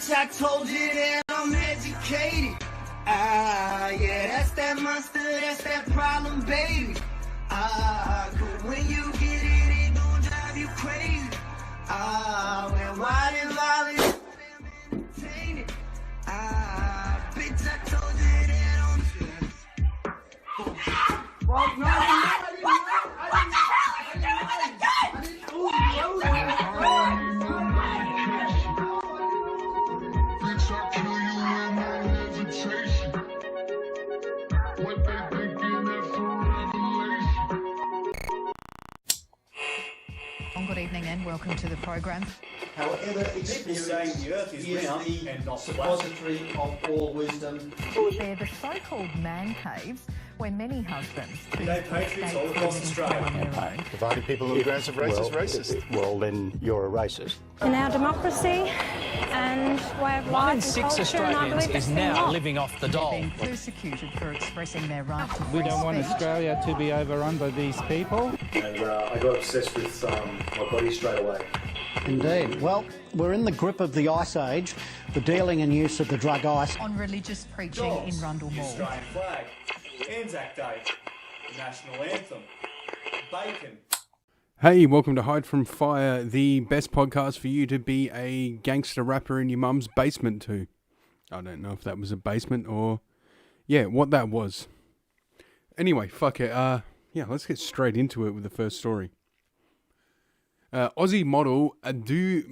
Bitch, I told you that I'm educated. Ah, yeah, that's that monster, that's that problem, baby. Ah, but when you get it, it gon' drive you crazy. Ah, when wild and violent, entertaining. Ah, bitch, I told you that I'm... Well, no, I Good evening and welcome to the program. However, People saying the earth is round and not suppository of all wisdom. They're the so-called man caves where many husbands G'day, patriots all across Australia. on their own. Providing people who are racist. Well, then you're a racist. In our democracy and way of One in life and 6 culture, and I Australians believe is it's now not. living off the dole. Being persecuted for expressing their right to We free don't want speech. Australia to be overrun by these people. And I got obsessed with my body straight away. Indeed. Well, we're in the grip of the Ice Age, the dealing and use of the drug ice. On religious preaching Dogs, in Rundle the Mall. Australian flag, Anzac Day, the national anthem, bacon. Hey, welcome to Hide From Fire, the best podcast for you to be a gangster rapper in your mum's basement to. I don't know if that was a basement or... yeah, what that was. Anyway, fuck it. Yeah, let's get straight into it with the first story. Aussie model Adieu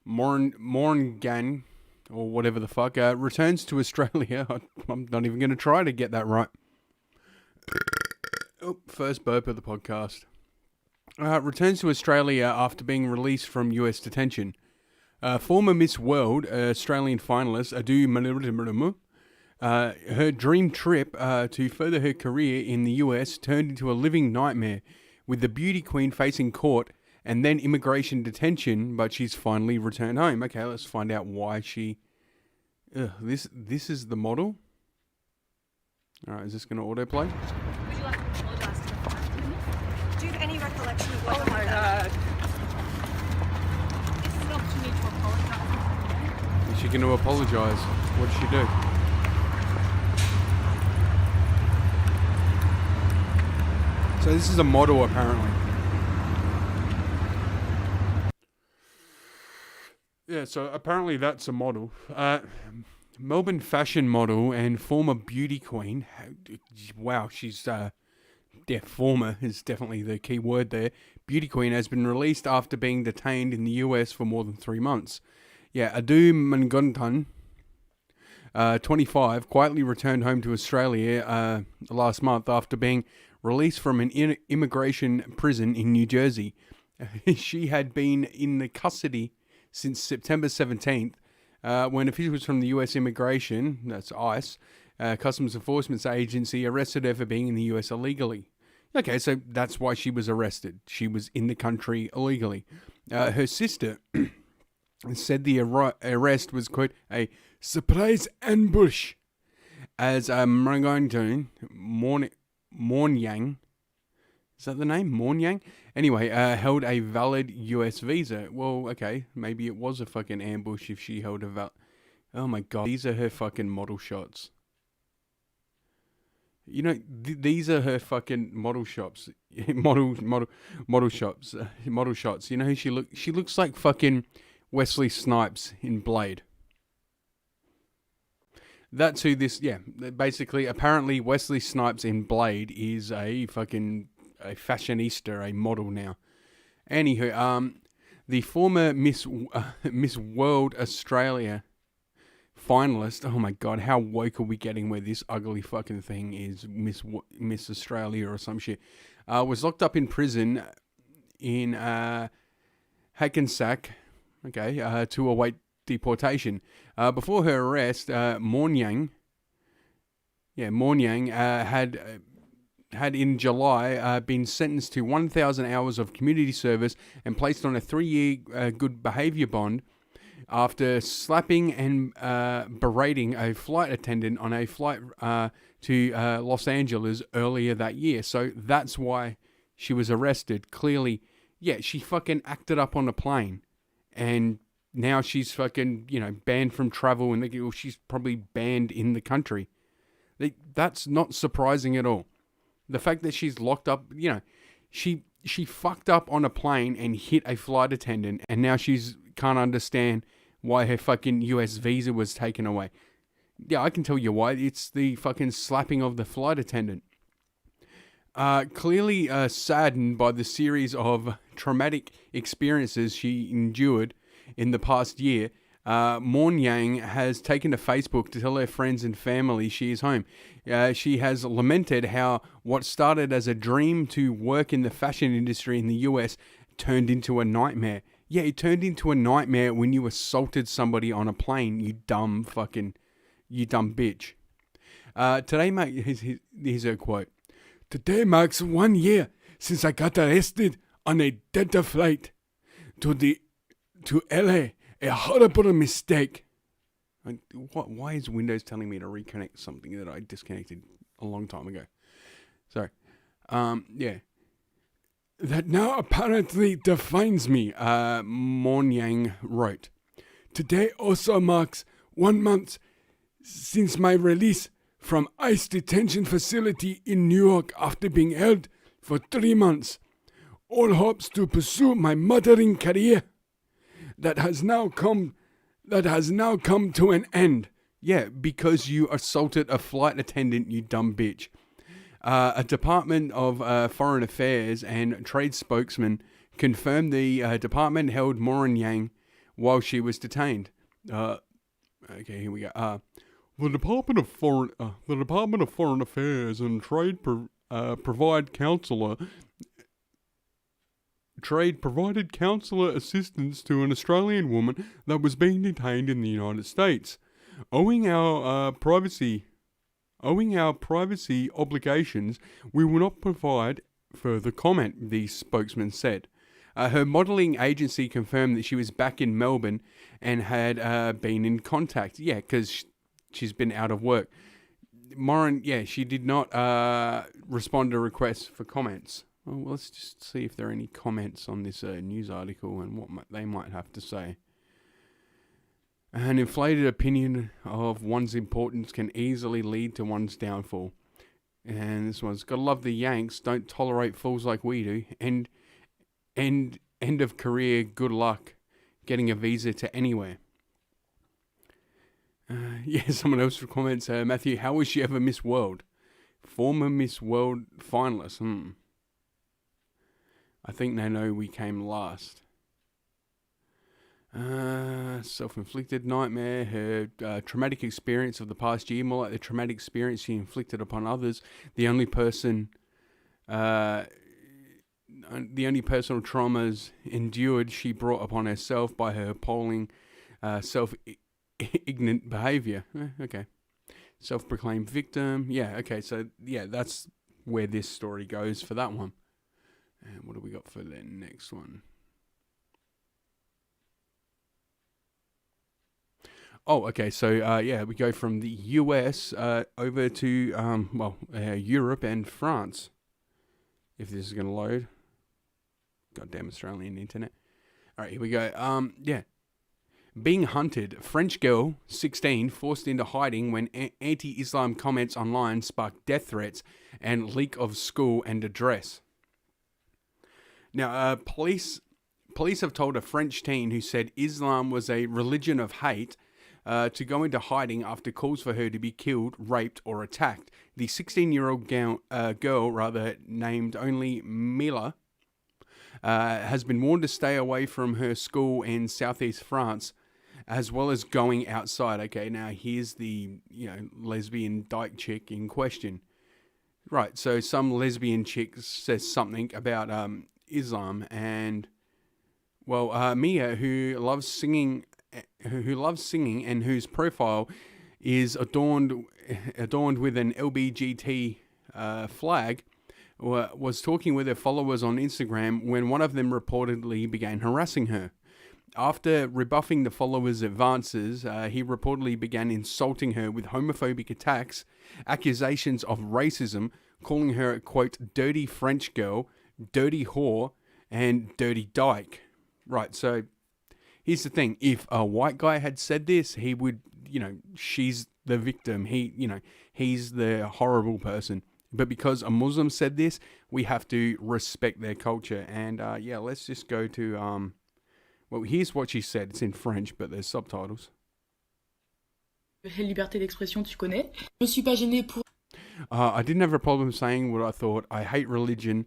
Morngan, or whatever the fuck, returns to Australia. I'm not even going to try to get that right. Oh, first burp of the podcast. Returns to Australia after being released from US detention. Former Miss World, Australian finalist Adu Maniramu, her dream trip to further her career in the US turned into a living nightmare, with the beauty queen facing court and then immigration detention, but she's finally returned home. Okay, let's find out why she... This is the model? Alright, is this going to autoplay? Would you like to apologise to the fans? Do you have any recollection of what Oh my God. This is an opportunity to apologise. Is she going to apologise? What did she do? So this is a model, apparently. Yeah, so apparently that's a model. Melbourne fashion model and former beauty queen. Wow, she's... yeah, former is definitely the key word there. Beauty queen has been released after being detained in the US for more than 3 months. Yeah, Adu Manguntan, 25, quietly returned home to Australia last month after being released from an immigration prison in New Jersey. She had been in the custody since September 17th, when officials from the US Immigration, that's ICE, Customs Enforcement Agency, arrested her for being in the US illegally. Okay, so that's why she was arrested. She was in the country illegally. Her sister said the arrest was, quote, a surprise ambush, as Mrangantoon Mornyang, is that the name? Mornyang? Anyway, held a valid US visa. Well, okay, maybe it was a fucking ambush if she held a valid... Oh my god, these are her fucking model shots. You know, these are her fucking model shots. model shots. Model shots. You know who she looks... She looks like fucking Wesley Snipes in Blade. That's who this... Yeah, basically, apparently Wesley Snipes in Blade is a fucking... a fashionista, a model now. Anywho, the former Miss World Australia finalist. Oh my god, how woke are we getting where this ugly fucking thing is Miss Australia or some shit? Was locked up in prison in Hackensack, okay, to await deportation. Before her arrest, Mornyang had in July been sentenced to 1,000 hours of community service and placed on a 3-year good behaviour bond after slapping and berating a flight attendant on a flight to Los Angeles earlier that year. So that's why she was arrested. Clearly, Yeah, she fucking acted up on a plane, and now she's fucking, banned from travel, and she's probably banned in the country. That's not surprising at all. The fact that she's locked up, she fucked up on a plane and hit a flight attendant, and now she's can't understand why her fucking US visa was taken away. Yeah, I can tell you why. It's the fucking slapping of the flight attendant. Clearly saddened by the series of traumatic experiences she endured in the past year, Morn Yang has taken to Facebook to tell her friends and family she is home. She has lamented how what started as a dream to work in the fashion industry in the US turned into a nightmare. Yeah, it turned into a nightmare when you assaulted somebody on a plane, you dumb bitch. Today, mate, here's her quote. Today marks 1 year since I got arrested on a Delta flight to LA. A horrible mistake. Why is Windows telling me to reconnect something that I disconnected a long time ago? Sorry. Yeah. That now apparently defines me, Morn Yang wrote. Today also marks 1 month since my release from ICE detention facility in New York after being held for 3 months. All hopes to pursue my mothering career that has now come to an end. Yeah, because you assaulted a flight attendant, you dumb bitch. A Department of Foreign Affairs and Trade spokesman confirmed the department held Morn Yang while she was detained. Okay, here we go. The Department of Foreign Affairs and Trade provided consular assistance to an Australian woman that was being detained in the United States. Owing our privacy obligations, we will not provide further comment, the spokesman said. Her modelling agency confirmed that she was back in Melbourne and had been in contact. Yeah, because she's been out of work. Moran, she did not respond to requests for comments. Well, let's just see if there are any comments on this news article and what they might have to say. An inflated opinion of one's importance can easily lead to one's downfall. And this one's, gotta love the Yanks, don't tolerate fools like we do. End of career, good luck getting a visa to anywhere. Someone else comments, Matthew, how was she ever Miss World? Former Miss World finalist, I think they know we came last. Self-inflicted nightmare. Her traumatic experience of the past year, more like the traumatic experience she inflicted upon others. The only personal traumas endured she brought upon herself by her appalling self-ignorant behaviour. Okay. Self-proclaimed victim. Yeah, okay, so that's where this story goes for that one. And what do we got for the next one? Oh, okay, so we go from the US over to Europe and France. If this is going to load. Goddamn Australian internet. All right, here we go. Being hunted. French girl, 16, forced into hiding when anti-Islam comments online sparked death threats and leak of school and address. Now, police have told a French teen who said Islam was a religion of hate to go into hiding after calls for her to be killed, raped, or attacked. The 16-year-old girl, named only Mila, has been warned to stay away from her school in southeast France, as well as going outside. Okay, now here's the lesbian dyke chick in question. Right, so some lesbian chick says something about Islam, and Mia, who loves singing and whose profile is adorned with an LBGT flag, was talking with her followers on Instagram when one of them reportedly began harassing her. After rebuffing the followers' advances, he reportedly began insulting her with homophobic attacks, accusations of racism, calling her, quote, dirty French girl, dirty whore, and dirty dyke. Right, so here's the thing. If a white guy had said this, he would, she's the victim. He's the horrible person. But because a Muslim said this, we have to respect their culture. And let's just go to, well, here's what she said. It's in French, but there's subtitles. Liberté d'expression, tu connais. Je suis pas gênée pour... I didn't have a problem saying what I thought. I hate religion.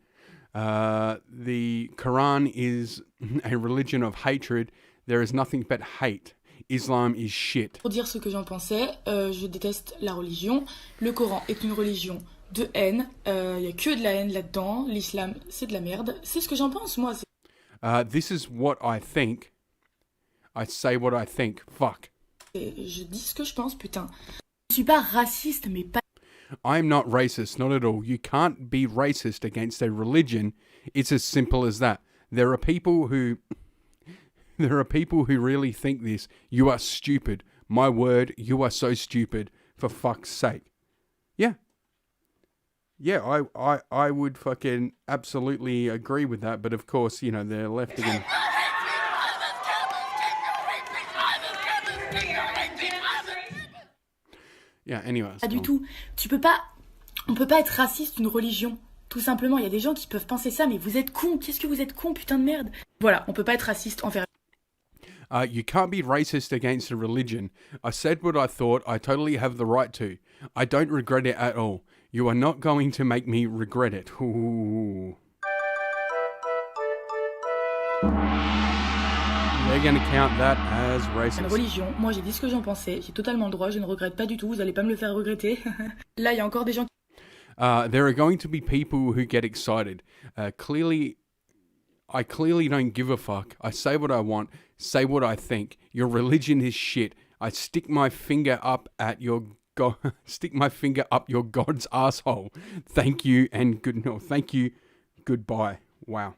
The Quran is a religion of hatred. There is nothing but hate. Islam is shit. Pour dire ce que j'en pensais, je déteste la religion. Le Coran est une religion de haine. Il y a que de la haine là-dedans. L'islam, c'est de la merde. C'est ce que j'en pense, moi. This is what I think. I say what I think. Fuck. Je dis ce que je pense, putain. Je suis pas raciste, mais pas... I'm not racist, not at all. You can't be racist against a religion. It's as simple as that. There are people who really think this. You are stupid. My word, you are so stupid. For fuck's sake. Yeah. Yeah, I would fucking absolutely agree with that. But of course, they're left again. Yeah, anyway. Pas du tout. On peut pas être raciste d'une religion. Tout simplement, il y a des gens qui peuvent penser ça, mais vous êtes cons. Qu'est-ce que vous êtes cons, putain de merde. Voilà, on peut pas être raciste envers... You can't be racist against a religion. I said what I thought. I totally have the right to. I don't regret it at all. You are not going to make me regret it. Ooh. They're going to count that as racist. Une religion, moi j'ai dit ce que j'en pensais. J'ai totalement le droit, je ne regrette pas du tout. Vous allez pas me le faire regretter. Là, il y a encore des gens qui... There are going to be people who get excited. I clearly don't give a fuck. I say what I want, say what I think. Your religion is shit. I stick my finger up at your stick my finger up your God's asshole. Thank you and thank you. Goodbye. Wow.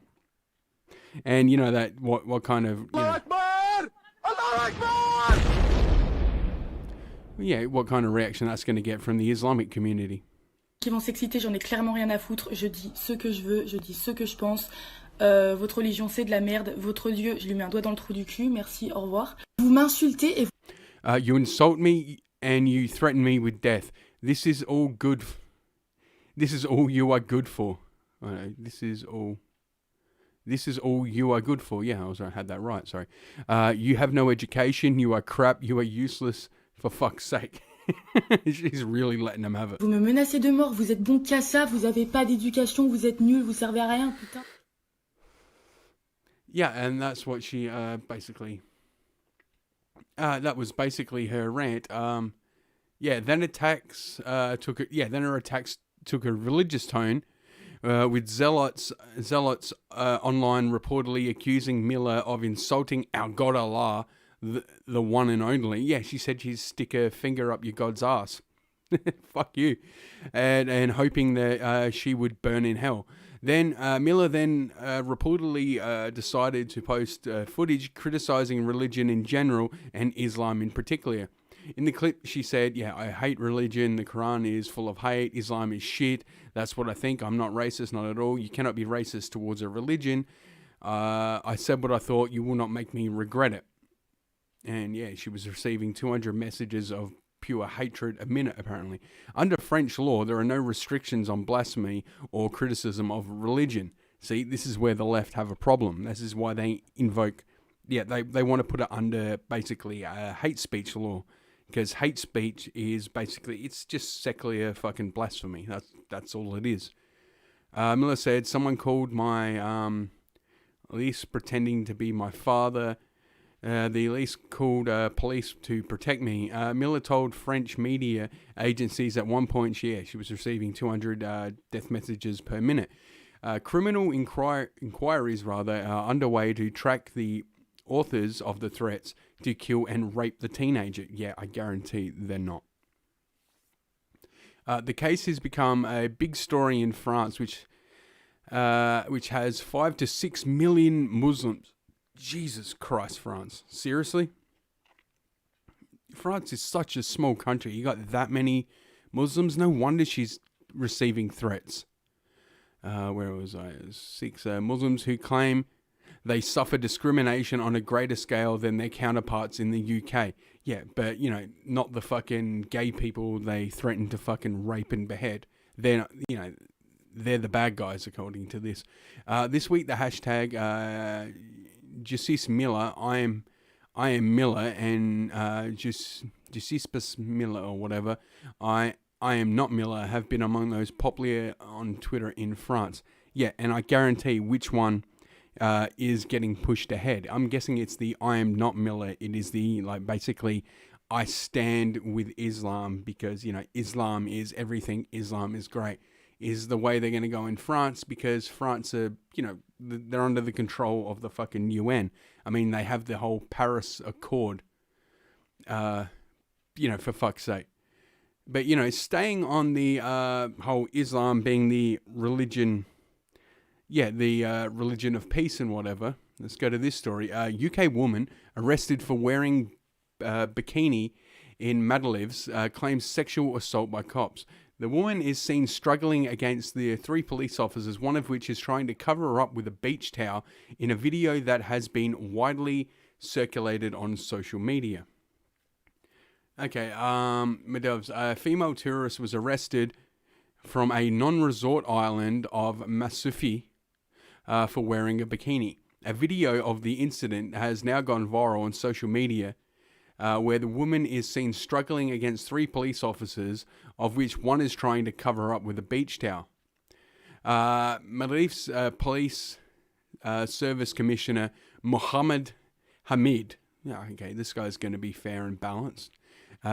And that what kind of what kind of reaction that's going to get from the Islamic community. Qui vont s'exciter, j'en ai clairement rien à foutre. Je dis ce que je veux, je dis ce que je pense. Votre religion c'est de la merde. Votre Dieu, je lui mets un doigt dans le trou du cul. Merci, au revoir. Vous m'insultez et you insult me and you threaten me with death. This is all good. This is all you are good for. This is all you are good for. Yeah, I had that right. Sorry. You have no education. You are crap. You are useless. For fuck's sake. She's really letting them have it. Vous me menacez de mort. Vous êtes bon qu'à ça. Vous avez pas d'éducation. Vous êtes nuls. Vous servez à rien. Putain. Yeah, and that's what she basically... that was basically her rant. Then her attacks took a religious tone, with zealots online reportedly accusing Miller of insulting our God Allah, the one and only. Yeah, she said she'd stick her finger up your God's ass. Fuck you. And hoping that she would burn in hell. Then Miller reportedly decided to post footage criticizing religion in general and Islam in particular. In the clip, she said, I hate religion. The Quran is full of hate. Islam is shit. That's what I think. I'm not racist, not at all. You cannot be racist towards a religion. I said what I thought. You will not make me regret it. And she was receiving 200 messages of pure hatred a minute, apparently. Under French law, there are no restrictions on blasphemy or criticism of religion. See, this is where the left have a problem. This is why they invoke... they want to put it under, basically, hate speech law. Because hate speech is basically... It's just secular fucking blasphemy. That's all it is. Miller said, someone called my police pretending to be my father... the police called police to protect me. Miller told French media agencies at one point she was receiving 200 death messages per minute. Criminal inquiries are underway to track the authors of the threats to kill and rape the teenager. Yeah, I guarantee they're not. The case has become a big story in France, which has 5 to 6 million Muslims. Jesus Christ, France. Seriously? France is such a small country. You got that many Muslims. No wonder she's receiving threats. where was I? 6 Muslims who claim they suffer discrimination on a greater scale than their counterparts in the UK. Yeah, but, you know, not the fucking gay people they threaten to fucking rape and behead. They're not, you know, they're the bad guys, according to this. This week, the hashtag Justice Miller, I am Miller, and Justice Miller or whatever, I am not Miller, have been among those popular on Twitter in France. Yeah, and I guarantee which one is getting pushed ahead. I'm guessing it's the I am not Miller. It is the, like, basically, I stand with Islam because, you know, Islam is everything. Islam is great. Is the way they're going to go in France, because France are, you know, they're under the control of the fucking UN. I mean, they have the whole Paris Accord, you know, for fuck's sake. But, you know, staying on the whole Islam being the religion, religion of peace and whatever. Let's go to this story. UK woman arrested for wearing bikini in Maldives claims sexual assault by cops. The woman is seen struggling against the 3 police officers, one of which is trying to cover her up with a beach towel in a video that has been widely circulated on social media. Okay, Maldives. A female tourist was arrested from a non-resort island of Masufi for wearing a bikini. A video of the incident has now gone viral on social media, where the woman is seen struggling against 3 police officers, of which one is trying to cover her up with a beach towel. Maldives Police Service Commissioner Mohammed Hamid, okay, this guy's going to be fair and balanced,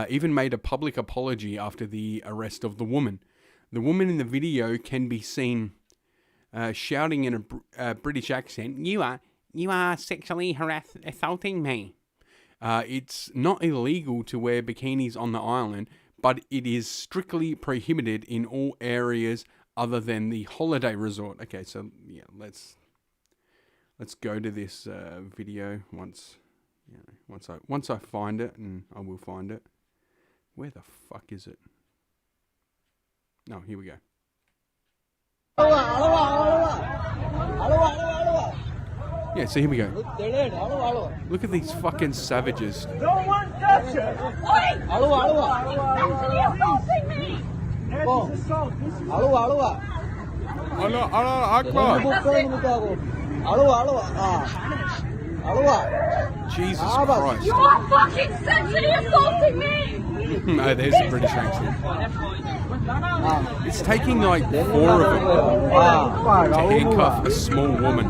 even made a public apology after the arrest of the woman. The woman in the video can be seen shouting in a British accent, "You are sexually assaulting me." It's not illegal to wear bikinis on the island, but it is strictly prohibited in all areas other than the holiday resort. Okay, so yeah, let's go to this video once I find it, and I will find it. Where the fuck is it? No, here we go. Yeah, so here we go. Look at these fucking savages. No one touch her! Sexually assaulting me! Jesus Christ. You are fucking sexually assaulting me! No, there's the British accent. It's taking like 4 of them to handcuff a small woman.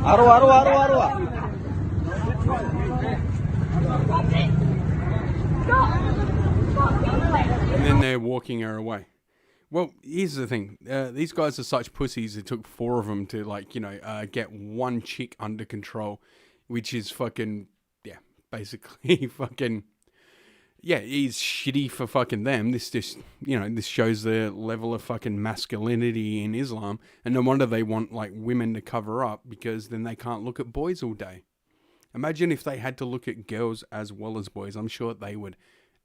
And then they're walking her away. Well, here's the thing. These guys are such pussies. It took 4 of them to, like, you know, get one chick under control, which is fucking, yeah, basically fucking, yeah, he's shitty for fucking them. This just, you know, this shows the level of fucking masculinity in Islam. And no wonder they want, like, women to cover up, because then they can't look at boys all day. Imagine if they had to look at girls as well as boys. I'm sure they would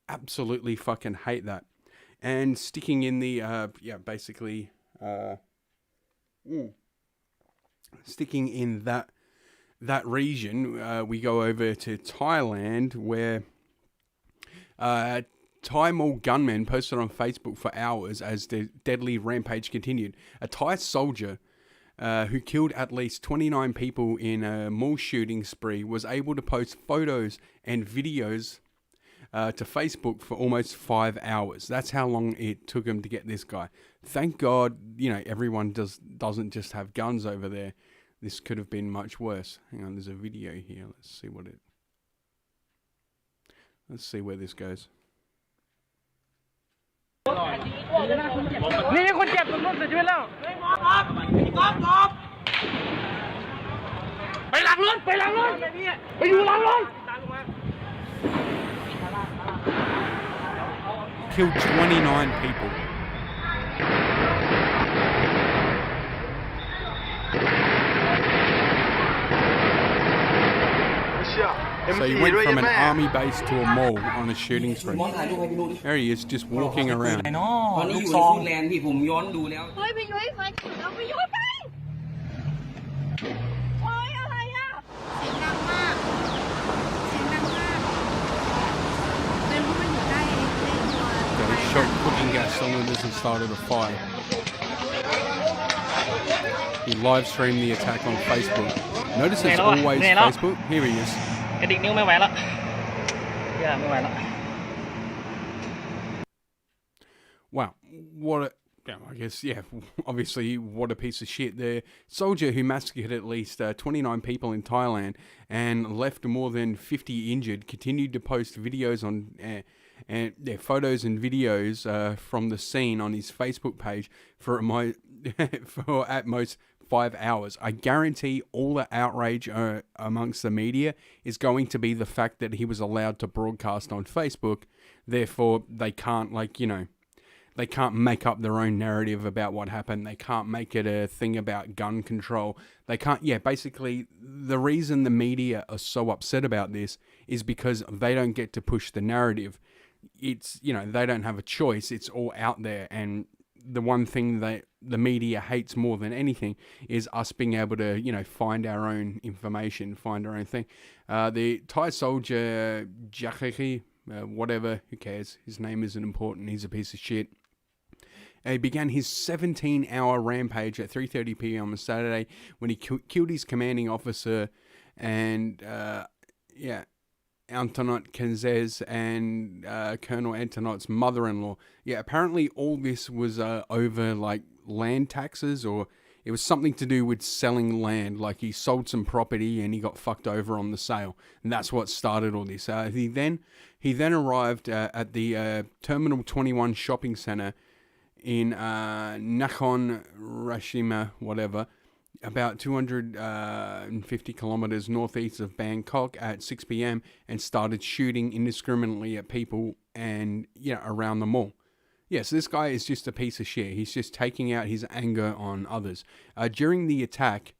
absolutely fucking hate that. And sticking in the, sticking in that region, we go over to Thailand, where Thai mall gunmen posted on Facebook for hours as the deadly rampage continued. A Thai soldier who killed at least 29 people in a mall shooting spree was able to post photos and videos to Facebook for almost 5 hours. That's how long it took him to get this guy. Thank God, you know, everyone doesn't just have guns over there. This could have been much worse. Hang on, there's a video here. Let's see where this goes. Killed 29 people. So he went from an army base to a mall on a shooting spree. There he is, just walking around. They shot cooking gas cylinders and started a fire. He live streamed the attack on Facebook. Notice it's always Facebook. Here he is. กระดิกนิ้วไม่ไหวแล้วไม่ไหวแล้ว Wow, what a... Yeah, I guess, yeah, obviously, what a piece of shit. The soldier who massacred at least 29 people in Thailand and left more than 50 injured continued to post videos on... photos and videos from the scene on his Facebook page for at most 5 hours. I guarantee all the outrage amongst the media is going to be the fact that he was allowed to broadcast on Facebook. Therefore, they can't, they can't make up their own narrative about what happened. They can't make it a thing about gun control. They can't, basically, the reason the media are so upset about this is because they don't get to push the narrative. It's, they don't have a choice. It's all out there. And the one thing that the media hates more than anything is us being able to, find our own information, find our own thing. The Thai soldier, Jakaki, whatever, who cares? His name isn't important. He's a piece of shit. He began his 17-hour rampage at 3:30 p.m. on Saturday when he killed his commanding officer and, Antonot Kenzes and Colonel Antonot's mother-in-law. Yeah, apparently all this was over, land taxes, or it was something to do with selling land. Like, he sold some property and he got fucked over on the sale. And that's what started all this. He then arrived at the Terminal 21 shopping centre in Nakhon Ratchasima, whatever, about 250 kilometers northeast of Bangkok at 6 p.m. and started shooting indiscriminately at people and, around the mall. Yes, this guy is just a piece of shit. He's just taking out his anger on others. During the attack,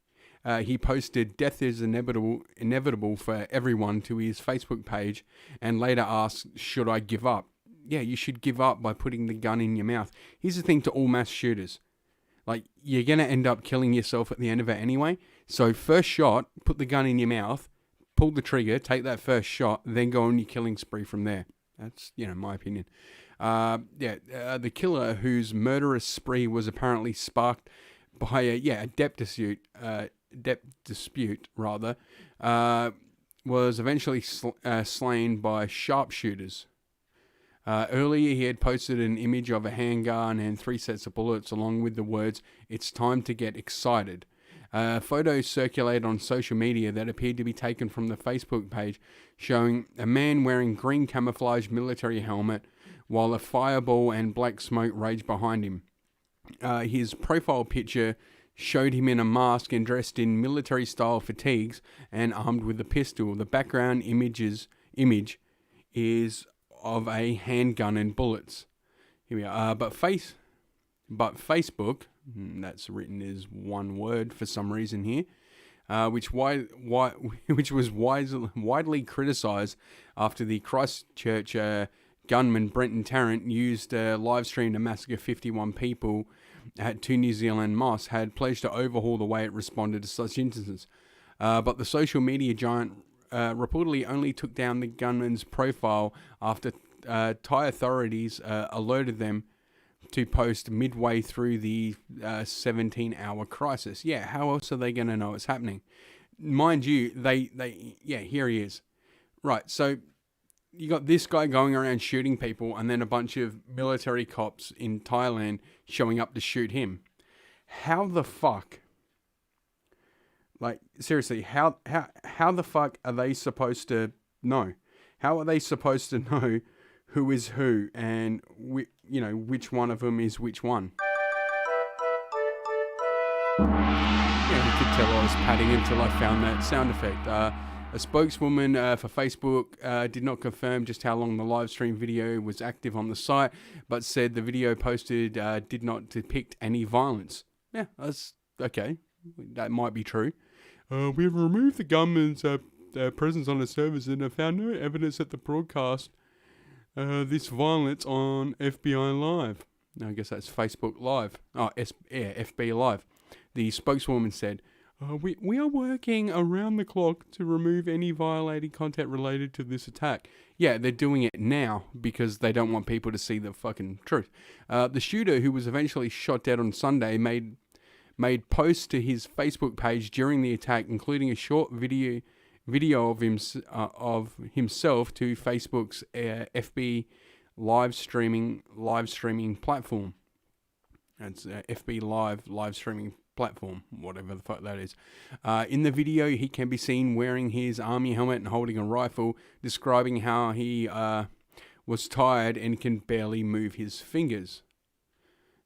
he posted "Death is inevitable for everyone" to his Facebook page and later asked, "Should I give up?" Yeah, you should give up by putting the gun in your mouth. Here's the thing to all mass shooters. You're going to end up killing yourself at the end of it anyway. So first shot, put the gun in your mouth, pull the trigger, take that first shot, then go on your killing spree from there. That's, my opinion. The killer, whose murderous spree was apparently sparked by a debt dispute, was eventually slain by sharpshooters. Earlier, he had posted an image of a handgun and 3 sets of bullets along with the words, "It's time to get excited." Photos circulated on social media that appeared to be taken from the Facebook page showing a man wearing green camouflage military helmet while a fireball and black smoke raged behind him. His profile picture showed him in a mask and dressed in military-style fatigues and armed with a pistol. The background image is of a handgun and bullets. Here we are. But Facebook, that's written as one word for some reason here, which was widely criticised after the Christchurch gunman Brenton Tarrant used a live stream to massacre 51 people at 2 New Zealand mosques, had pledged to overhaul the way it responded to such instances. But the social media giant reportedly only took down the gunman's profile after Thai authorities alerted them to post midway through the 17-hour crisis. Yeah, how else are they going to know it's happening? Mind you, here he is. Right, so you got this guy going around shooting people and then a bunch of military cops in Thailand showing up to shoot him. How the fuck... seriously, how the fuck are they supposed to know? How are they supposed to know who is who and, which one of them is which one? Yeah, you could tell I was padding until I found that sound effect. A spokeswoman for Facebook did not confirm just how long the live stream video was active on the site, but said the video posted did not depict any violence. Yeah, that's okay. That might be true. We have removed the gunman's presence on the servers and have found no evidence that the broadcast this violence on FBI Live. I guess that's Facebook Live. Oh, FB Live. The spokeswoman said, We are working around the clock to remove any violating content related to this attack. Yeah, they're doing it now because they don't want people to see the fucking truth. The shooter, who was eventually shot dead on Sunday, made posts to his Facebook page during the attack, including a short video of himself to Facebook's FB live streaming platform. That's FB live streaming platform, whatever the fuck that is. In the video, he can be seen wearing his army helmet and holding a rifle, describing how he was tired and can barely move his fingers.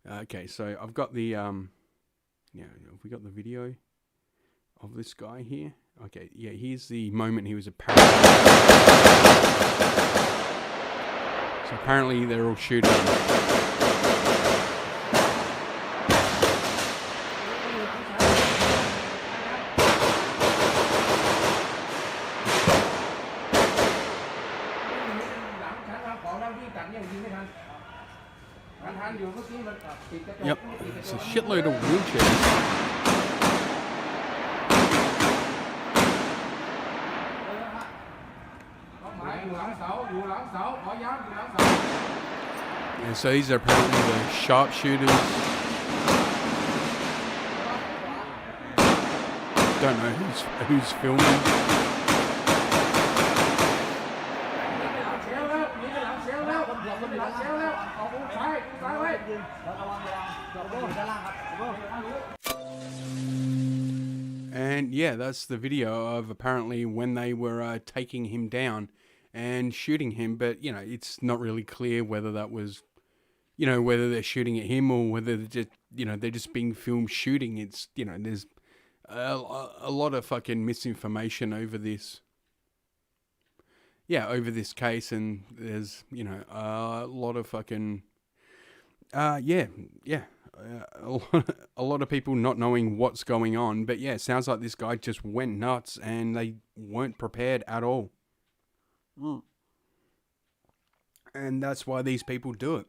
Okay, so I've got the have we got the video of this guy here? Okay, yeah, here's the moment he was apparently. So apparently they're all shooting. Yep, it's a shitload of wheelchairs. And so these are apparently the sharpshooters. Don't know who's filming. And yeah, that's the video of apparently when they were taking him down and shooting him. But, you know, it's not really clear whether that was, you know, whether they're shooting at him or whether they're just, you know, they're just being filmed shooting. It's, you know, there's a lot of fucking misinformation over this. Yeah, over this case, and there's, you know, a lot of fucking, a lot of people not knowing what's going on. But yeah, it sounds like this guy just went nuts and they weren't prepared at all. And that's why these people do it,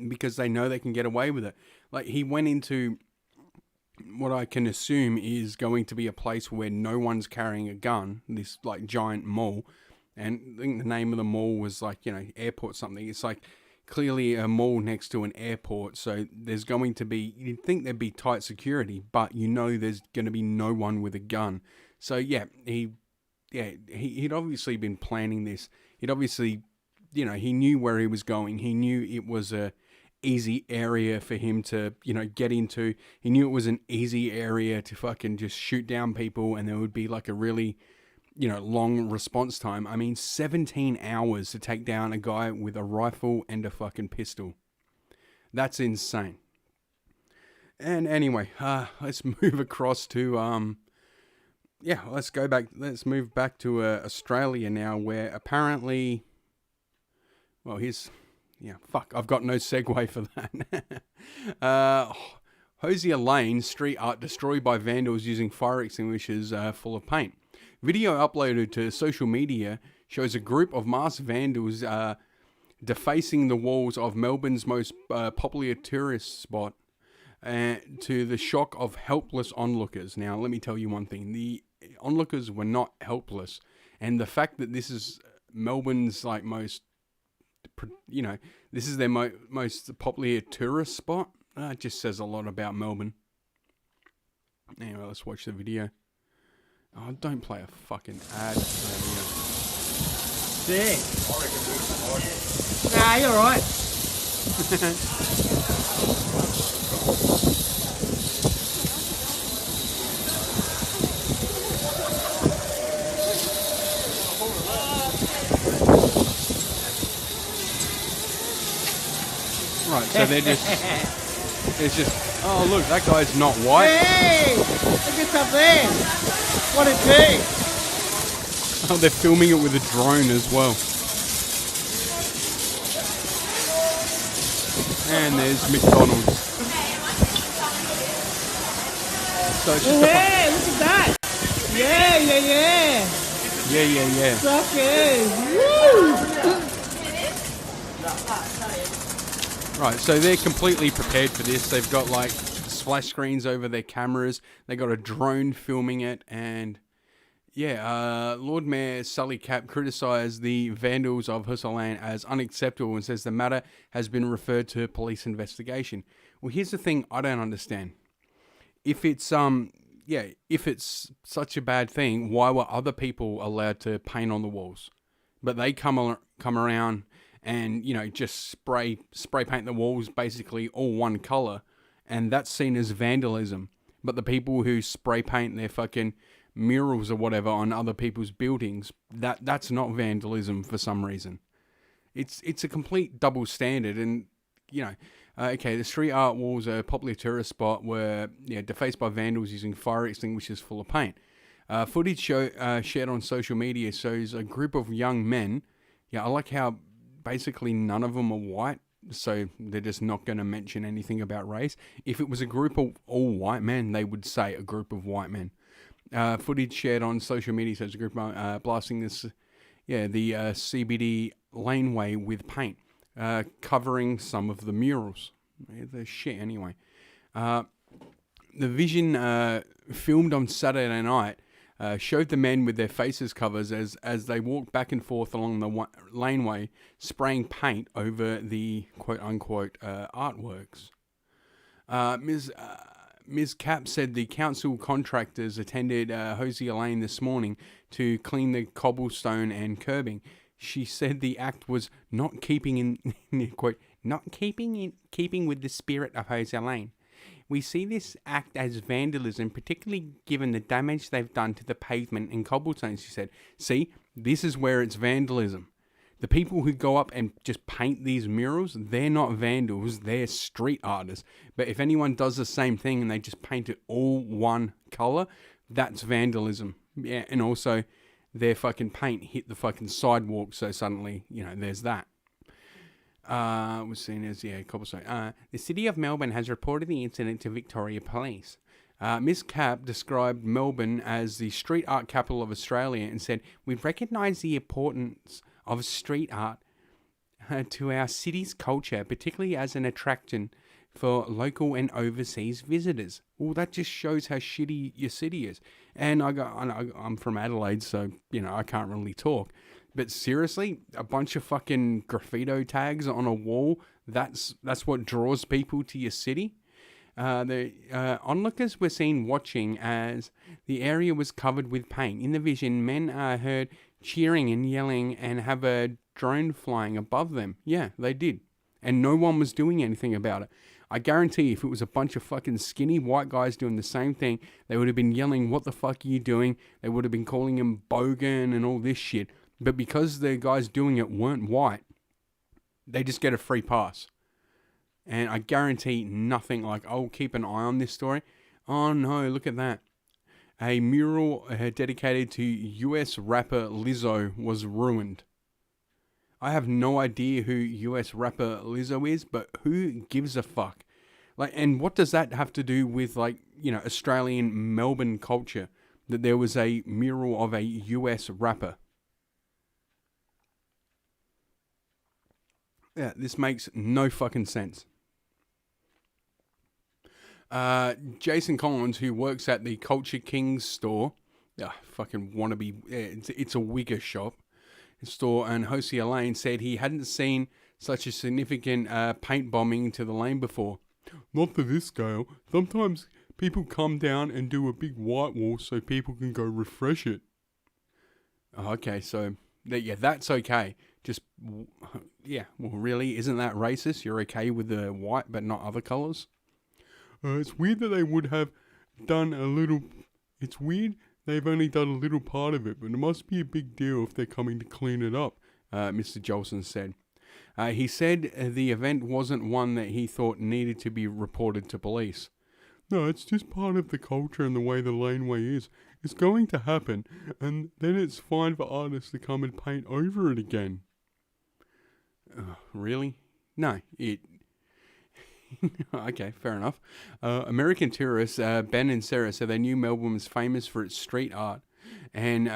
because they know they can get away with it. Like, he went into what I can assume is going to be a place where no one's carrying a gun, this like giant mall. And I think the name of the mall was like, you know, airport something. It's like clearly a mall next to an airport. So there's going to be, you'd think there'd be tight security, but you know there's going to be no one with a gun. So yeah, he'd obviously been planning this. He'd obviously, you know, he knew where he was going. He knew it was a easy area for him to, you know, get into. He knew it was an easy area to fucking just shoot down people, and there would be like a really, you know, long response time. I mean, 17 hours to take down a guy with a rifle and a fucking pistol. That's insane. And anyway, let's move across to, let's move back to Australia now, where apparently, well, I've got no segue for that. Hosier Lane street art destroyed by vandals using fire extinguishers full of paint. Video uploaded to social media shows a group of masked vandals defacing the walls of Melbourne's most popular tourist spot, to the shock of helpless onlookers. Now, let me tell you one thing. The onlookers were not helpless. And the fact that this is Melbourne's like most, you know, this is their most popular tourist spot, it just says a lot about Melbourne. Anyway, let's watch the video. Oh, don't play a fucking ad. Sick. Nah, you're right. Right, so it's just, oh look, that guy's not white. Hey, look at up there. What a day. Oh, they're filming it with a drone as well. And there's McDonald's. So it's just hey, look at that. Yeah. Suckers. Woo. Right, so they're completely prepared for this. They've got like flash screens over their cameras. They got a drone filming it, and Lord Mayor Sally Capp criticised the vandals of Hussar Lane as unacceptable and says the matter has been referred to police investigation. Well, here's the thing I don't understand. If it's if it's such a bad thing, why were other people allowed to paint on the walls? But they come around and, you know, just spray paint the walls basically all one colour, and that's seen as vandalism. But the people who spray paint their fucking murals or whatever on other people's buildings, that's not vandalism for some reason. It's a complete double standard, and you know, the street art walls are a popular tourist spot where defaced by vandals using fire extinguishers full of paint. Footage shared on social media shows a group of young men. I like how basically none of them are white, so they're just not going to mention anything about race. If it was a group of all white men, they would say a group of white men. Footage shared on social media shows a group blasting the CBD laneway with paint, covering some of the murals. The shit anyway. The Vision filmed on Saturday night showed the men with their faces covers as they walked back and forth along the laneway, spraying paint over the quote-unquote artworks. Ms. Capp said the council contractors attended Hosier Lane this morning to clean the cobblestone and curbing. She said the act was not keeping with the spirit of Hosier Lane. We see this act as vandalism, particularly given the damage they've done to the pavement and cobblestone, she said. See, this is where it's vandalism. The people who go up and just paint these murals, they're not vandals, they're street artists. But if anyone does the same thing and they just paint it all one colour, that's vandalism. Yeah, and also their fucking paint hit the fucking sidewalk, so suddenly, you know, there's that. Was seen as, cobblestone. The City of Melbourne has reported the incident to Victoria Police. Ms. Capp described Melbourne as the street art capital of Australia and said, "We recognise the importance of street art to our city's culture, particularly as an attraction for local and overseas visitors." Well, that just shows how shitty your city is. And I'm from Adelaide, so, you know, I can't really talk. But seriously, a bunch of fucking graffito tags on a wall, that's what draws people to your city? The onlookers were seen watching as the area was covered with paint. In the vision, men are heard cheering and yelling and have a drone flying above them. Yeah, they did. And no one was doing anything about it. I guarantee if it was a bunch of fucking skinny white guys doing the same thing, they would have been yelling, "What the fuck are you doing?" They would have been calling him bogan and all this shit. But because the guys doing it weren't white, they just get a free pass. And I guarantee nothing like, "I'll keep an eye on this story." Oh no, look at that. A mural dedicated to US rapper Lizzo was ruined. I have no idea who US rapper Lizzo is, but who gives a fuck? Like, and what does that have to do with, like, you know, Australian Melbourne culture? That there was a mural of a US rapper. Yeah, this makes no fucking sense. Jason Collins, who works at the Culture Kings store, fucking wannabe, it's a wigger shop, store on Hosier Lane, said he hadn't seen such a significant paint bombing to the lane before. "Not to this scale. Sometimes people come down and do a big white wall so people can go refresh it." Okay, so that's okay. Just, well, really, isn't that racist? You're okay with the white but not other colours? It's weird that they would have done a little... It's weird they've only done a little part of it, but it must be a big deal if they're coming to clean it up, Mr. Jolson said. He said the event wasn't one that he thought needed to be reported to police. "No, it's just part of the culture and the way the laneway is. It's going to happen, and then it's fine for artists to come and paint over it again." Really? No, Okay, fair enough. American tourists Ben and Sarah said they knew Melbourne was famous for its street art, and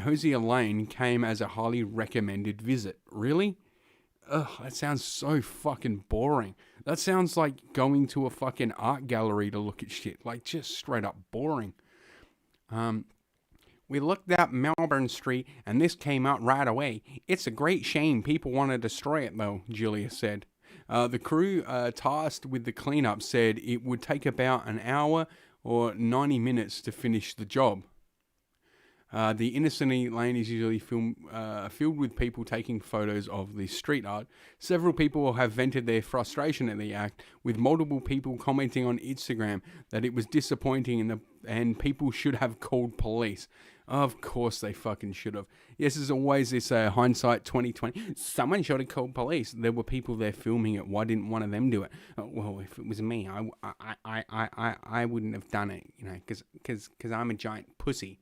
Hosier Lane came as a highly recommended visit. Really? Ugh, that sounds so fucking boring. That sounds like going to a fucking art gallery to look at shit. Like, just straight up boring. We looked up Melbourne Street, and this came out right away. It's a great shame people want to destroy it, though, Julia said. The crew tasked with the cleanup said it would take about an hour or 90 minutes to finish the job. The inner city lane is usually filled with people taking photos of the street art. Several people have vented their frustration at the act, with multiple people commenting on Instagram that it was disappointing and people should have called police. Of course they fucking should have. Yes, there's always this hindsight 2020. Someone should have called police. There were people there filming it. Why didn't one of them do it? Well, if it was me, I wouldn't have done it, you know, because I'm a giant pussy.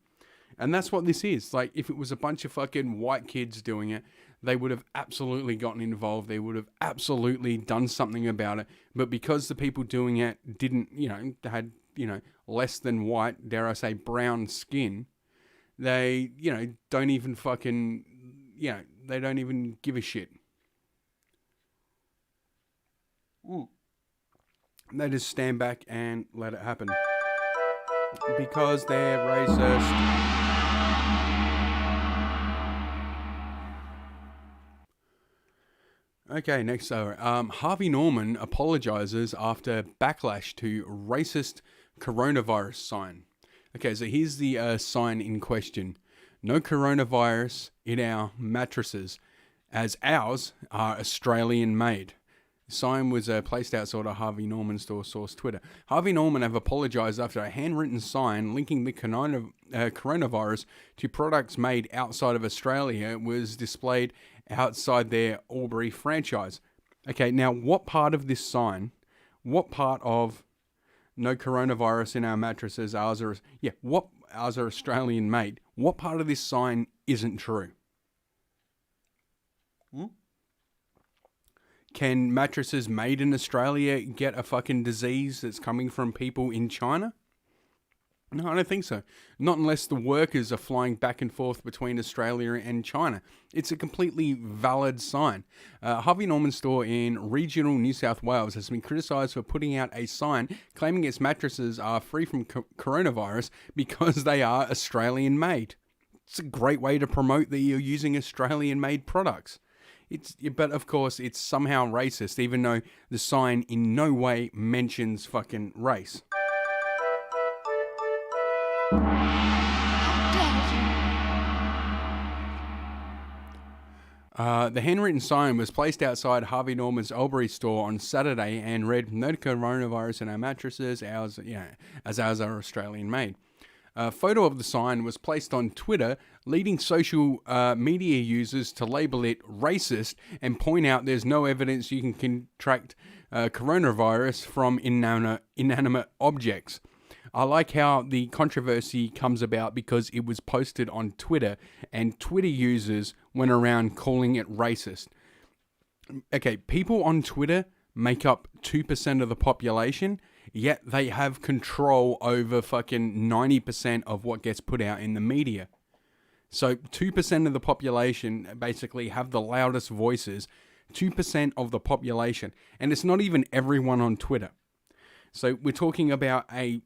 And that's what this is. Like, if it was a bunch of fucking white kids doing it, they would have absolutely gotten involved. They would have absolutely done something about it. But because the people doing it didn't, you know, had, you know, less than white, dare I say, brown skin, they, you know, don't even fucking, you know, they don't even give a shit. They just stand back and let it happen. Because they're racist. Okay, next over. Harvey Norman apologizes after backlash to racist coronavirus sign. Okay, so here's the sign in question. No coronavirus in our mattresses, as ours are Australian made. The sign was placed outside a Harvey Norman store, source Twitter. Harvey Norman have apologized after a handwritten sign linking the coronavirus to products made outside of Australia was displayed outside their Albury franchise. Okay, now what part of this sign, what part of no coronavirus in our mattresses, ours are Australian made, what part of this sign isn't true? Can mattresses made in Australia get a fucking disease that's coming from people in China? No, I don't think so. Not unless the workers are flying back and forth between Australia and China. It's a completely valid sign. Harvey Norman store in regional New South Wales has been criticised for putting out a sign claiming its mattresses are free from coronavirus because they are Australian made. It's a great way to promote that you're using Australian made products. But of course, it's somehow racist, even though the sign in no way mentions fucking race. The handwritten sign was placed outside Harvey Norman's Albury store on Saturday and read, "No coronavirus in our mattresses, ours, as ours are Australian made." A photo of the sign was placed on Twitter, leading social media users to label it racist and point out there's no evidence you can contract coronavirus from inanimate objects. I like how the controversy comes about because it was posted on Twitter and Twitter users went around calling it racist. Okay, people on Twitter make up 2% of the population, yet they have control over fucking 90% of what gets put out in the media. So 2% of the population basically have the loudest voices, 2% of the population, and it's not even everyone on Twitter. So we're talking about a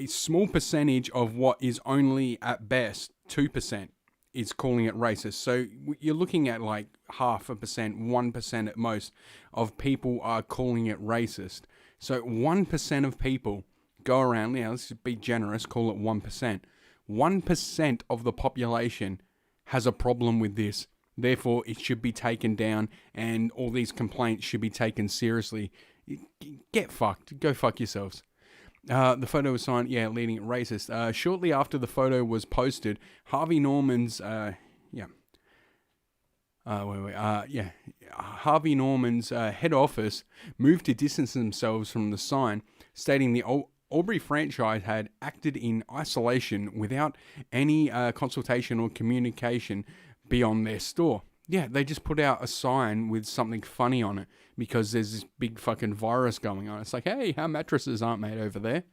small percentage of what is only at best 2% is calling it racist. So you're looking at like 0.5%, 1% at most of people are calling it racist. So 1% of people go around, let's just be generous, call it 1%. 1% of the population has a problem with this. Therefore, it should be taken down and all these complaints should be taken seriously. Get fucked. Go fuck yourselves. The photo was signed, leading it racist. Shortly after the photo was posted, Harvey Norman's, Harvey Norman's head office moved to distance themselves from the sign, stating the Albury franchise had acted in isolation without any consultation or communication beyond their store. Yeah, they just put out a sign with something funny on it because there's this big fucking virus going on. It's like, hey, our mattresses aren't made over there.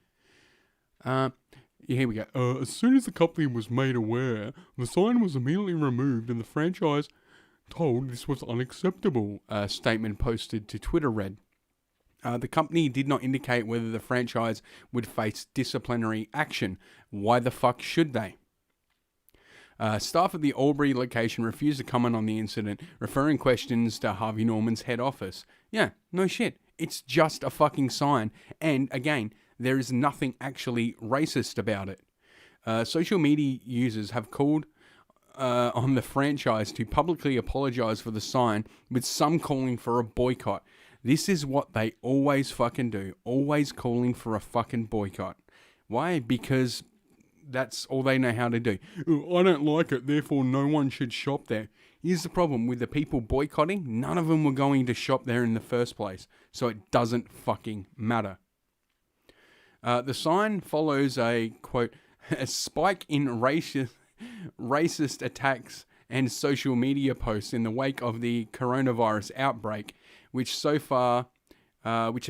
Here we go. As soon as the company was made aware, the sign was immediately removed and the franchise told this was unacceptable, a statement posted to Twitter read. The company did not indicate whether the franchise would face disciplinary action. Why the fuck should they? Staff at the Albury location refused to comment on the incident, referring questions to Harvey Norman's head office. Yeah, no shit. It's just a fucking sign. And again, there is nothing actually racist about it. Social media users have called on the franchise to publicly apologize for the sign, with some calling for a boycott. This is what they always fucking do. Always calling for a fucking boycott. Why? Because that's all they know how to do. I don't like it, therefore no one should shop there. Here's the problem with the people boycotting. None of them were going to shop there in the first place. So it doesn't fucking matter. The sign follows a, quote, a spike in racist attacks and social media posts in the wake of the coronavirus outbreak, which has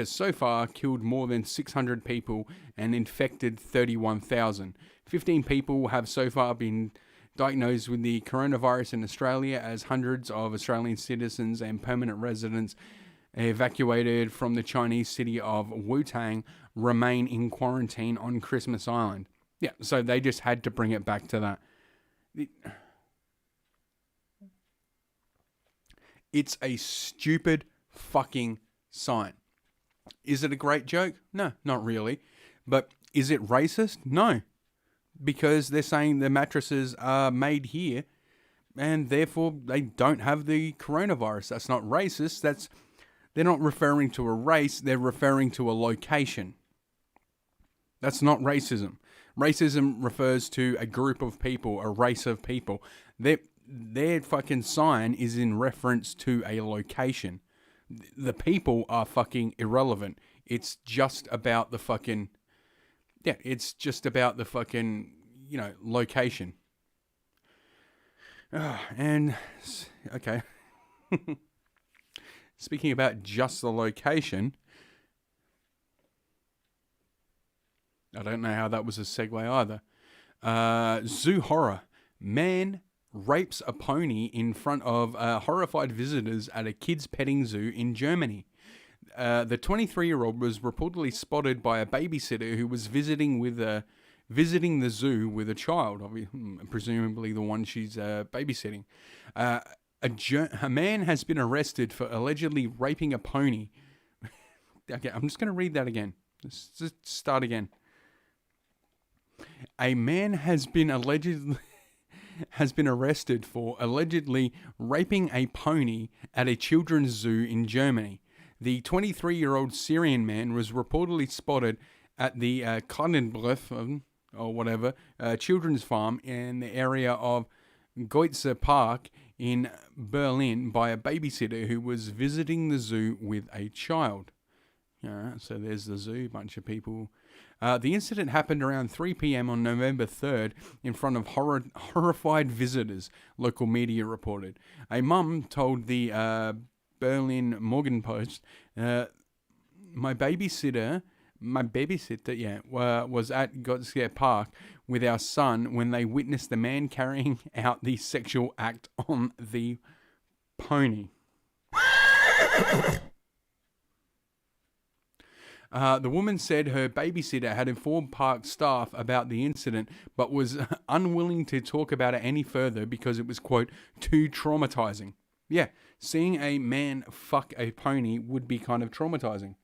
so far killed more than 600 people and infected 31,000. 15 people have so far been diagnosed with the coronavirus in Australia, as hundreds of Australian citizens and permanent residents evacuated from the Chinese city of Wutang remain in quarantine on Christmas Island. Yeah, so they just had to bring it back to that. It's a stupid fucking sign. Is it a great joke? No, not really. But is it racist? No. Because they're saying the mattresses are made here and therefore they don't have the coronavirus. That's not racist. They're not referring to a race, they're referring to a location. That's not racism. Racism refers to a group of people, a race of people. Their fucking sign is in reference to a location. The people are fucking irrelevant. It's just about the fucking... Yeah, it's just about the fucking, location. And, okay. Speaking about just the location, I don't know how that was a segue either. Zoo horror. Man rapes a pony in front of horrified visitors at a kids' petting zoo in Germany. The 23-year-old was reportedly spotted by a babysitter who was visiting the zoo with a child, presumably the one she's babysitting. A man has been arrested for allegedly raping a pony. Okay, I'm just going to read that again. Let's just start again. A man has been arrested for allegedly raping a pony at a children's zoo in Germany. The 23-year-old Syrian man was reportedly spotted at the Kannenbluff, or whatever, children's farm in the area of Goetze Park in Berlin by a babysitter who was visiting the zoo with a child. So there's the zoo, bunch of people. The incident happened around 3 p.m. on November 3rd in front of horrified visitors, local media reported. A mum told the Berlin Morgenpost, my babysitter, was at Goetze Park with our son when they witnessed the man carrying out the sexual act on the pony. The woman said her babysitter had informed park staff about the incident, but was unwilling to talk about it any further because it was, quote, too traumatizing. Yeah, seeing a man fuck a pony would be kind of traumatizing.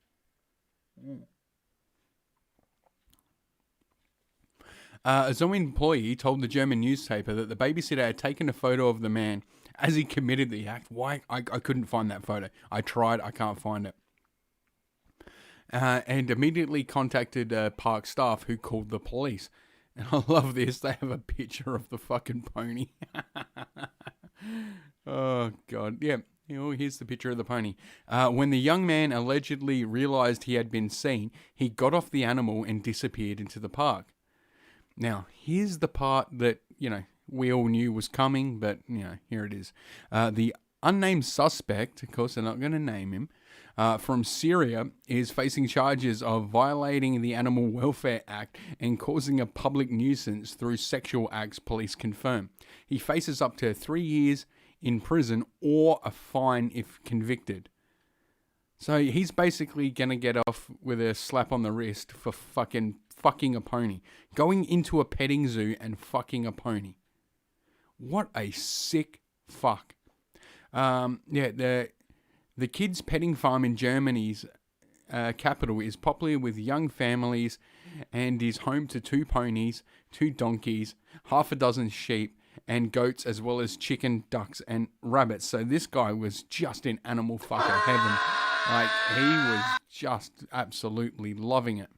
A zoo employee told the German newspaper that the babysitter had taken a photo of the man as he committed the act. Why? I couldn't find that photo. I tried, I can't find it. And immediately contacted park staff who called the police. And I love this. They have a picture of the fucking pony. Oh, God. Yeah. Here's the picture of the pony. When the young man allegedly realized he had been seen, he got off the animal and disappeared into the park. Now, here's the part that, we all knew was coming, but, here it is. The unnamed suspect, of course, they're not going to name him, from Syria, is facing charges of violating the Animal Welfare Act and causing a public nuisance through sexual acts, police confirm. He faces up to 3 years in prison or a fine if convicted. So he's basically going to get off with a slap on the wrist for fucking a pony. Going into a petting zoo and fucking a pony. What a sick fuck. The kids' petting farm in Germany's capital is popular with young families and is home to 2 ponies, 2 donkeys, half a dozen sheep, and goats, as well as chicken, ducks, and rabbits. So this guy was just in animal fucker heaven. Like, he was just absolutely loving it.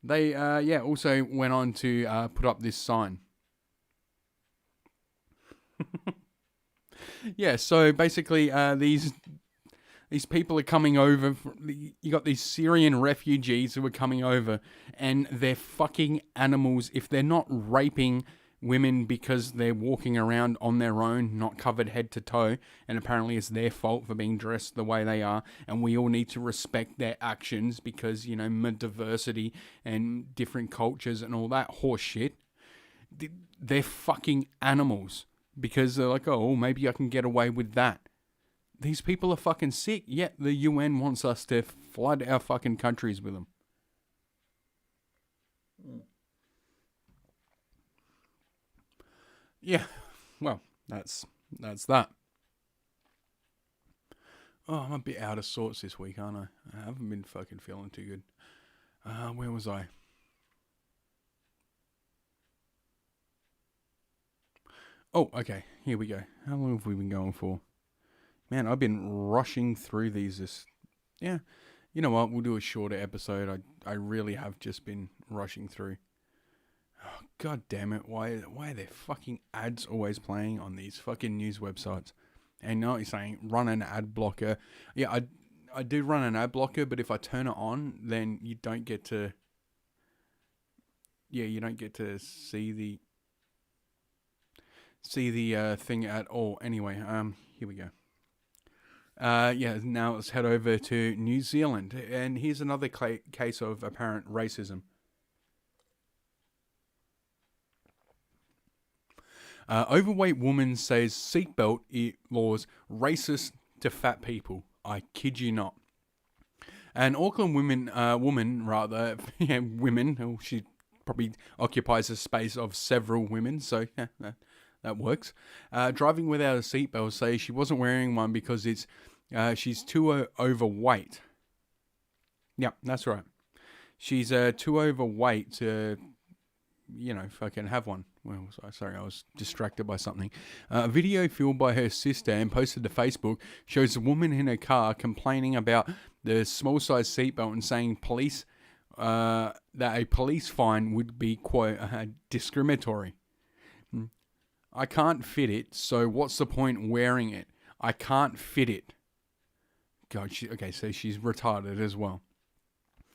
They, also went on to put up this sign. Yeah, so basically, these people are coming over. You got these Syrian refugees who are coming over, and they're fucking animals. If they're not raping women because they're walking around on their own, not covered head to toe, and apparently it's their fault for being dressed the way they are, and we all need to respect their actions because, diversity and different cultures and all that horse shit. They're fucking animals because they're like, oh, maybe I can get away with that. These people are fucking sick, yet the UN wants us to flood our fucking countries with them. Yeah, well, that's that. Oh, I'm a bit out of sorts this week, aren't I? I haven't been fucking feeling too good. Where was I? Oh, okay, here we go. How long have we been going for? Man, I've been rushing through these. Yeah, you know what? We'll do a shorter episode. I really have just been rushing through. Oh, God damn it. Why are there fucking ads always playing on these fucking news websites? And now you're saying run an ad blocker. Yeah, I do run an ad blocker, but if I turn it on, then you don't get to... Yeah, you don't get to see the thing at all. Anyway, here we go. Now let's head over to New Zealand. And here's another case of apparent racism. Overweight woman says seatbelt laws racist to fat people. I kid you not. An Auckland woman, she probably occupies a space of several women, so yeah, that works. Driving without a seatbelt, says she wasn't wearing one because she's too overweight. Yeah, that's right. She's too overweight to, fucking have one. Well, sorry, I was distracted by something. A video filmed by her sister and posted to Facebook shows a woman in her car complaining about the small size seatbelt and saying that a police fine would be, quote, discriminatory. I can't fit it, so what's the point wearing it? I can't fit it. God, okay, so she's retarded as well.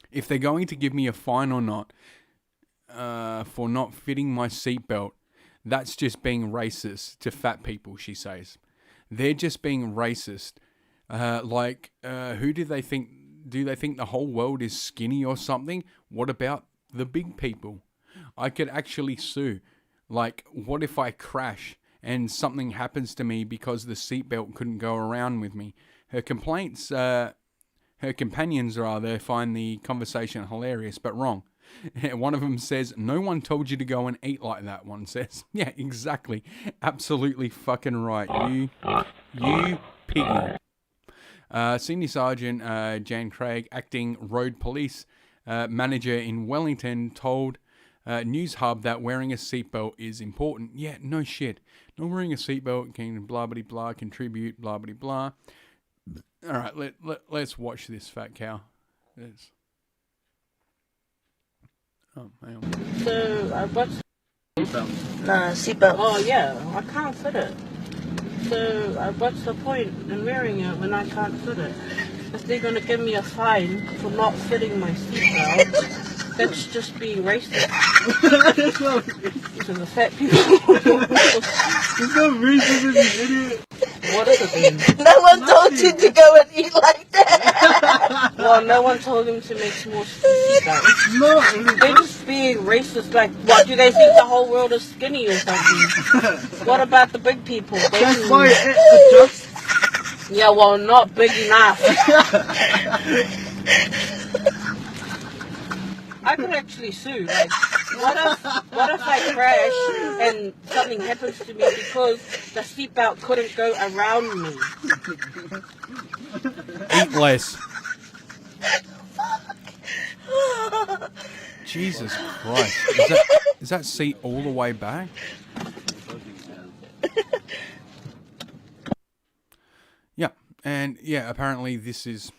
If they're going to give me a fine or not, for not fitting my seatbelt, that's just being racist to fat people, she says. They're just being racist. Who do they think? Do they think the whole world is skinny or something? What about the big people? I could actually sue. Like, what if I crash and something happens to me because the seatbelt couldn't go around with me? Her companions find the conversation hilarious, but wrong. One of them says, no one told you to go and eat like that, one says. Yeah, exactly. Absolutely fucking right. You piggy. Senior Sergeant Jan Craig, acting road police manager in Wellington, told News Hub that wearing a seatbelt is important. Yeah, no shit. Not wearing a seatbelt can blah blah blah contribute blah blah blah. All right, let's watch this fat cow. Oh, hang on. So I bought seatbelt. Oh yeah, I can't fit it. So what's the point in wearing it when I can't fit it? If they're going to give me a fine for not fitting my seatbelt, that's just being racist to the fat people. There's no racism, you idiot. What is it then? No one told you to go and eat like that. Well, no one told him to make small seatbelts. No. They're just being racist. Like, what, do they think the whole world is skinny or something? What about the big people? That's why it adjusts. Yeah, well, not big enough. I could actually sue. Like, what if I crash and something happens to me because the seatbelt couldn't go around me? Eat less. Jesus Christ. Is that seat all the way back? Yeah. And yeah, apparently this is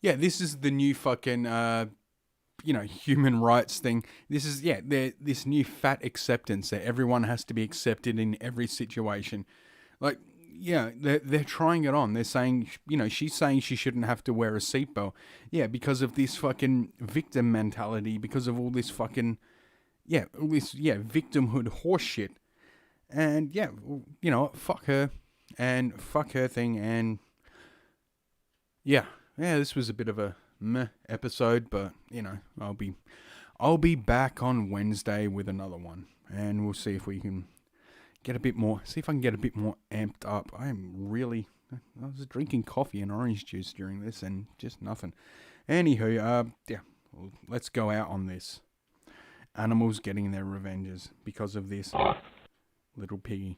the new fucking human rights thing. This is this new fat acceptance that everyone has to be accepted in every situation. Like, yeah, they're trying it on. They're saying, she's saying she shouldn't have to wear a seatbelt. Yeah, because of this fucking victim mentality, because of all this fucking, victimhood horseshit. And yeah, fuck her and fuck her thing. And yeah, this was a bit of a meh episode, but I'll be back on Wednesday with another one, and we'll see if we can get a bit more, see if I can get a bit more amped up. I was drinking coffee and orange juice during this and just nothing. Anywho, let's go out on this. Animals getting their revenges because of this little piggy.